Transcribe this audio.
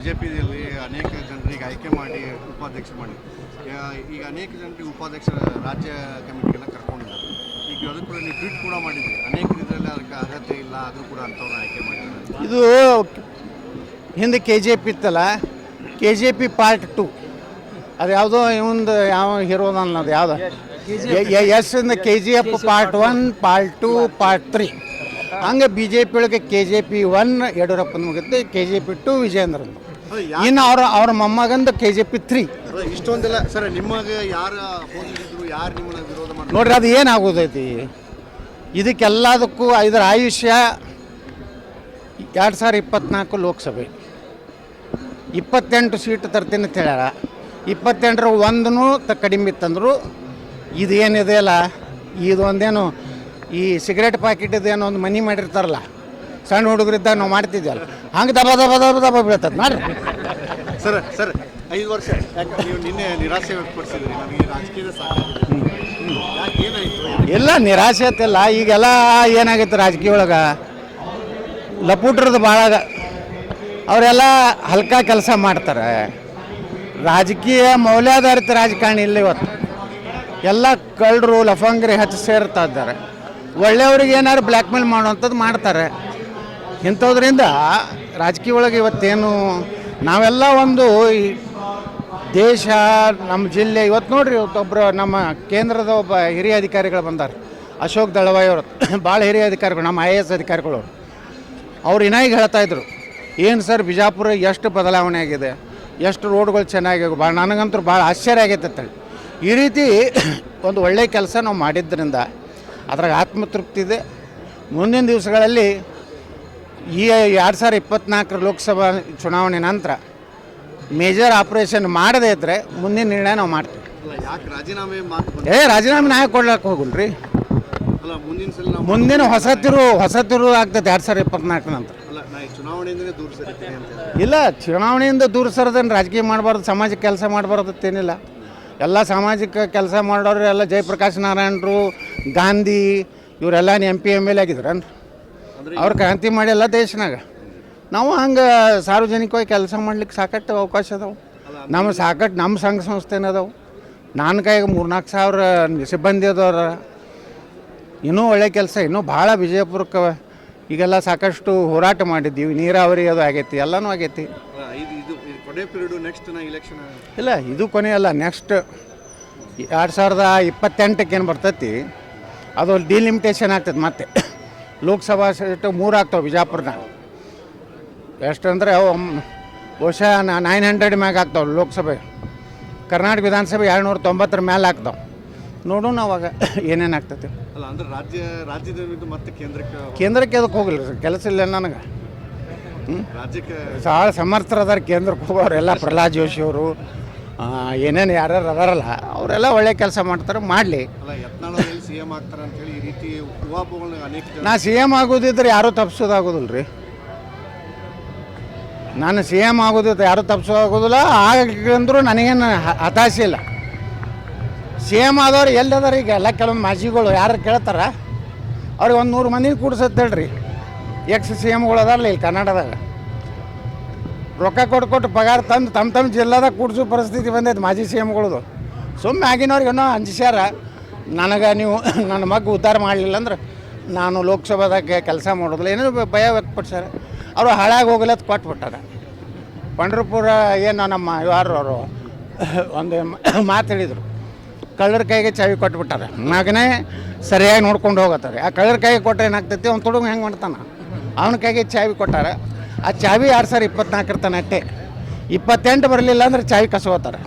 ಬಿಜೆಪಿಯಲ್ಲಿ ಅನೇಕ ಜನರಿಗೆ ಆಯ್ಕೆ ಮಾಡಿ ಉಪಾಧ್ಯಕ್ಷ ಮಾಡಿ ಈಗ ಅನೇಕ ಜನರಿಗೆ ಉಪಾಧ್ಯಕ್ಷ ರಾಜ್ಯ ಕಮಿಟಿಗೆಲ್ಲ ಕರ್ಕೊಂಡಿದ್ದಾರೆ. ಈಗ ಅದು ಕೂಡ ನೀವು ಟ್ವೀಟ್ ಕೂಡ ಮಾಡಿದ್ರಿ, ಅನೇಕ ಇದರಲ್ಲಿ ಅದಕ್ಕೆ ಅರ್ಹತೆ ಇಲ್ಲ ಆದರೂ ಕೂಡ ಅಂಥವ್ರನ್ನ ಆಯ್ಕೆ ಮಾಡಿದ್ದಾರೆ. ಇದು ಹಿಂದೆ KJP ಇತ್ತಲ್ಲ, KJP ಪಾರ್ಟ್ 2 ಅದು ಯಾವುದೋ ಇವೊಂದು ಯಾವ ಹೀರೋದ ಅನ್ನೋದು ಯಾವುದು ಎಸ್ ಇಂದ KGF ಪಾರ್ಟ್ 1 ಪಾರ್ಟ್ 2 ಪಾರ್ಟ್ 3 ಹಂಗೆ BJP ಒಳಗೆ KJP 1 ಯಡಿಯೂರಪ್ಪನ ಮುಗಿತು, KJP 2 ವಿಜೇಂದ್ರನ್, ಇನ್ನು ಅವ್ರ ಮೊಮ್ಮಗಂದು KJP 3. ಇಷ್ಟೊಂದೆಲ್ಲ ಸರ್ ನಿಮಗೆ ಯಾರು ಹೋಗಿದ್ರು, ಯಾರು ನಿಮ್ಮನ್ನ ವಿರೋಧ ಮಾಡಿ ನೋಡ್ರಿ ಅದು ಏನಾಗೋದೈತಿ ಇದಕ್ಕೆಲ್ಲದಕ್ಕೂ ಇದರ ಆಯುಷ್ಯ 2024 ಲೋಕಸಭೆ 28 ಸೀಟ್ ತರ್ತೀನಿ ಅಂತ ಹೇಳ್ಯಾರ. 28ರ ಒಂದೂ ಕಡಿಮೆ ಇತ್ತಂದ್ರು ಇದು ಏನಿದೆ ಅಲ್ಲ, ಇದು ಒಂದೇನು ಈ ಸಿಗರೇಟ್ ಪ್ಯಾಕೆಟ್ದೇನೋ ಒಂದು ಮನಿ ಮಾಡಿರ್ತಾರಲ್ಲ, ಸಣ್ಣ ಹುಡುಗರಿದ್ದಾಗ ನಾವು ಮಾಡ್ತಿದ್ವಲ್ಲ, ಹಂಗೆ ದಬ ದಬ ದಬ ದಬ ಬೀಳ್ತದೆ ನೋಡ್ರಿ. ಸರ್ 5 ವರ್ಷ ಯಾಕೆ ನೀವು ನಿನ್ನೆ ನಿರಾಸೆ ವ್ಯಕ್ತಪಡಿಸಿದ್ರಿ, ನನಗೆ ರಾಜಕೀಯದ ಸಾಕಾಗಿದೆ, ಯಾಕೆ ಏನಾಯಿತು? ಇಲ್ಲ ನಿರಾಸೆ ಆಯ್ತಿಲ್ಲ, ಈಗೆಲ್ಲ ಏನಾಗೈತೆ ರಾಜಕೀಯ ಒಳಗೆ ಲಪುಟ್ರದ್ದು ಭಾಳ ಅವರೆಲ್ಲ ಹಲ್ಕ ಕೆಲಸ ಮಾಡ್ತಾರೆ. ರಾಜಕೀಯ ಮೌಲ್ಯಾಧಾರಿತ ರಾಜಕಾರಣಿ ಇಲ್ಲ ಇವತ್ತು, ಎಲ್ಲ ಕಳ್ಳರು ಲಫಂಗರಿ ಹಚ್ಚಿ ಸೇರ್ತಾ ಇದ್ದಾರೆ. ಒಳ್ಳೆಯವ್ರಿಗೆ ಏನಾದ್ರು ಬ್ಲ್ಯಾಕ್ ಮೇಲ್ ಮಾಡುವಂಥದ್ದು ಮಾಡ್ತಾರೆ. ಇಂಥದ್ರಿಂದ ರಾಜಕೀಯ ಒಳಗೆ ಇವತ್ತೇನು ನಾವೆಲ್ಲ ಒಂದು ಈ ದೇಶ ನಮ್ಮ ಜಿಲ್ಲೆ ಇವತ್ತು ನೋಡ್ರಿ, ಇವತ್ತೊಬ್ಬರು ನಮ್ಮ ಕೇಂದ್ರದ ಒಬ್ಬ ಹಿರಿಯ ಅಧಿಕಾರಿಗಳು ಬಂದಾರೆ, ಅಶೋಕ್ ದಳವಾಯಿ ಅವರು, ಭಾಳ ಹಿರಿಯ ಅಧಿಕಾರಿಗಳು, ನಮ್ಮ IAS ಅಧಿಕಾರಿಗಳು. ಅವ್ರು ಇನ್ನಾಗ ಹೇಳ್ತಾಯಿದ್ರು, ಏನು ಸರ್ ಬಿಜಾಪುರ ಎಷ್ಟು ಬದಲಾವಣೆ ಆಗಿದೆ, ಎಷ್ಟು ರೋಡ್ಗಳು ಚೆನ್ನಾಗಿ ಭಾಳ, ನನಗಂತೂ ಭಾಳ ಆಶ್ಚರ್ಯ ಆಗೈತೆ ಅಂತೇಳಿ. ಈ ರೀತಿ ಒಂದು ಒಳ್ಳೆಯ ಕೆಲಸ ನಾವು ಮಾಡಿದ್ದರಿಂದ ಅದ್ರಾಗ ಆತ್ಮತೃಪ್ತಿ ಇದೆ. ಮುಂದಿನ ದಿವಸಗಳಲ್ಲಿ ಈ 2024 ಲೋಕಸಭಾ ಚುನಾವಣೆ ನಂತರ ಮೇಜರ್ ಆಪ್ರೇಷನ್ ಮಾಡದೇ ಇದ್ದರೆ ಮುಂದಿನ ನಿರ್ಣಯ ನಾವು ಮಾಡ್ತೀವಿ. ಯಾಕೆ ರಾಜೀನಾಮೆ ಮಾತು ರಾಜೀನಾಮೆ ನಾವೇ ಕೊಡ್ಲಿಕ್ಕೆ ಹೋಗಲ್ರಿ. ಅಲ್ಲ ಮುಂದಿನ ಸಲ ಮುಂದಿನ ಹೊಸ ತಿರು ಆಗ್ತೈತೆ 2024 ನಂತರ. ಚುನಾವಣೆಯಿಂದಲೇ ದೂರ ಸರಿತೀನಿ ಅಂತ ಇಲ್ಲ, ಚುನಾವಣೆಯಿಂದ ದೂರ ಸರದೇನು ರಾಜಕೀಯ ಮಾಡಬಾರ್ದು, ಸಮಾಜಕ್ಕೆ ಕೆಲಸ ಮಾಡಬಾರ್ದು ಅಂತೇನಿಲ್ಲ. ಎಲ್ಲ ಸಾಮಾಜಿಕ ಕೆಲಸ ಮಾಡೋರು ಎಲ್ಲ ಜಯಪ್ರಕಾಶ್ ನಾರಾಯಣರು, ಗಾಂಧಿ ಇವರೆಲ್ಲ MP MLA ಆಗಿದ್ರನ್ರಿ, ಅವ್ರು ಕ್ರಾಂತಿ ಮಾಡಿಲ್ಲ ದೇಶನಾಗ. ನಾವು ಹಂಗೆ ಸಾರ್ವಜನಿಕವಾಗಿ ಕೆಲಸ ಮಾಡ್ಲಿಕ್ಕೆ ಸಾಕಷ್ಟು ಅವಕಾಶ ಅದಾವೆ. ನಮ್ಮ ಸಂಘ ಸಂಸ್ಥೆನ ಅದಾವೆ. ನನ್ನ ಕೈಗೆ 3-4 ಸಾವಿರ ಸಿಬ್ಬಂದಿ ಅದಾರ. ಇನ್ನೂ ಒಳ್ಳೆ ಕೆಲಸ, ಇನ್ನೂ ಭಾಳ ವಿಜಯಪುರಕ್ಕೆ ಈಗೆಲ್ಲ ಸಾಕಷ್ಟು ಹೋರಾಟ ಮಾಡಿದ್ದೀವಿ. ನೀರಾವರಿ ಅದು ಆಗೈತಿ, ಎಲ್ಲನೂ ಆಗೈತಿ. ಇಲ್ಲ ಇದು ಕೊನೆಯಲ್ಲ, ನೆಕ್ಸ್ಟ್ 2028 ಏನು ಬರ್ತೈತಿ ಅದು ಡಿಲಿಮಿಟೇಷನ್ ಆಗ್ತದೆ. ಮತ್ತೆ ಲೋಕಸಭಾ ಸೀಟು 3 ಆಗ್ತಾವೆ ಬಿಜಾಪುರನ. ಎಷ್ಟಂದರೆ ಅವು ಬಹುಶಃ 900 ಮ್ಯಾಗ ಆಗ್ತಾವೆ ಲೋಕಸಭೆ. ಕರ್ನಾಟಕ ವಿಧಾನಸಭೆ 290 ಮೇಲೆ ಆಗ್ತಾವೆ. ನೋಡೋಣ ಅವಾಗ ಏನೇನು ಆಗ್ತೈತಿ. ಅಲ್ಲ ಅಂದ್ರೆ ರಾಜ್ಯದ ಮತ್ತೆ ಕೇಂದ್ರಕ್ಕೆ ಅದಕ್ಕೆ ಹೋಗಿಲ್ಲ ಸರ್, ಕೆಲಸ ಇಲ್ಲ ನನಗೆ. ರಾಜ್ಯಕ್ಕೆ ಭಾಳ ಸಮರ್ಥರದಾರ ಕೇಂದ್ರಕ್ಕೆ ಹೋಗೋರೆಲ್ಲ. ಪ್ರಹ್ಲಾದ್ ಜೋಶಿ ಅವರು ಏನೇನು ಯಾರ್ಯಾರು ಅದಾರಲ್ಲ ಅವರೆಲ್ಲ ಒಳ್ಳೆ ಕೆಲಸ ಮಾಡ್ತಾರೆ, ಮಾಡಲಿ. CM ಆಗ್ತಾರೆ ಅಂತೇಳಿ ಈ ರೀತಿ ಊಹಾಪೋಹಗಳನ್ನ ಅನೇಕ ನಾ CM ಆಗೋದಿದ್ರೆ ಯಾರೂ ತಪ್ಪಿಸೋದಾಗೋದಿಲ್ಲ ರೀ. ನಾನು CM ಆಗೋದಿದ್ರೆ ಯಾರೂ ತಪ್ಪಿಸೋದಾಗೋದಿಲ್ಲ. ಆಗಂದ್ರೂ ನನಗೇನು ಹತಾಶೆ ಇಲ್ಲ. CM ಆದವ್ರು ಎಲ್ಲದಾರ ಈಗ ಎಲ್ಲ ಕೆಲವೊಂದು ಮಾಜಿಗಳು ಯಾರು ಕೇಳ್ತಾರ ಅವ್ರಿಗೆ 100 ಮಂದಿಗೆ ಕೂಡ್ಸತ್ತೆ ಹೇಳ್ರಿ. CMಗಳು ಅದಾರಲ್ಲ ಇಲ್ಲಿ ಕರ್ನಾಟಕದಾಗ, ರೊಕ್ಕ ಕೊಟ್ಟು ಪಗಾರ ತಂದು ತಮ್ಮ ಜಿಲ್ಲಾದಾಗ ಕೂಡಿಸೋ ಪರಿಸ್ಥಿತಿ ಬಂದೈತೆ ಮಾಜಿ CMಗಳದು. ಸುಮ್ಮನೆ ಆಗಿನವ್ರಿಗೆ ಏನೋ ಅಂಜಿಸ್ಯಾರ, ನನಗೆ ನೀವು ನನ್ನ ಮಗ ಉದ್ಧಾರ ಮಾಡಲಿಲ್ಲ ಅಂದ್ರೆ ನಾನು ಲೋಕಸಭಾದಾಗ ಕೆಲಸ ಮಾಡೋದಿಲ್ಲ ಏನೋ ಭಯ ವ್ಯಕ್ತಪಡಿಸ್ಯಾರ. ಅವರು ಹಾಳಾಗಿ ಹೋಗಲತ್ತು ಕೊಟ್ಬಿಟ್ಟಾರ. ಪಂಡ್ರಪುರ ಏನು ನಮ್ಮ ಯಾರು ಅವರು ಒಂದು ಮಾತು ಹೇಳಿದರು, ಕಳ್ಳರ ಕೈಗೆ ಚಾವಿ ಕೊಟ್ಬಿಟ್ಟಾರೆ, ಮಗನೇ ಸರಿಯಾಗಿ ನೋಡ್ಕೊಂಡು ಹೋಗತ್ತಾರೆ. ಆ ಕಳ್ಳರ ಕೈಗೆ ಕೊಟ್ಟರೆ ಏನಾಗ್ತೈತಿ, ಅವ್ನು ತೊಡಗು ಹೆಂಗೆ ಮಾಡ್ತಾನೆ, ಅವನ ಕೈಗೆ ಚಾವಿ ಕೊಟ್ಟಾರೆ. ಆ ಚಾವಿ 2024 ತನಕ ಅಷ್ಟೇ. 28 ಬರಲಿಲ್ಲ ಅಂದ್ರೆ ಚಾವಿ ಕಸ್ಕೋತಾರೆ.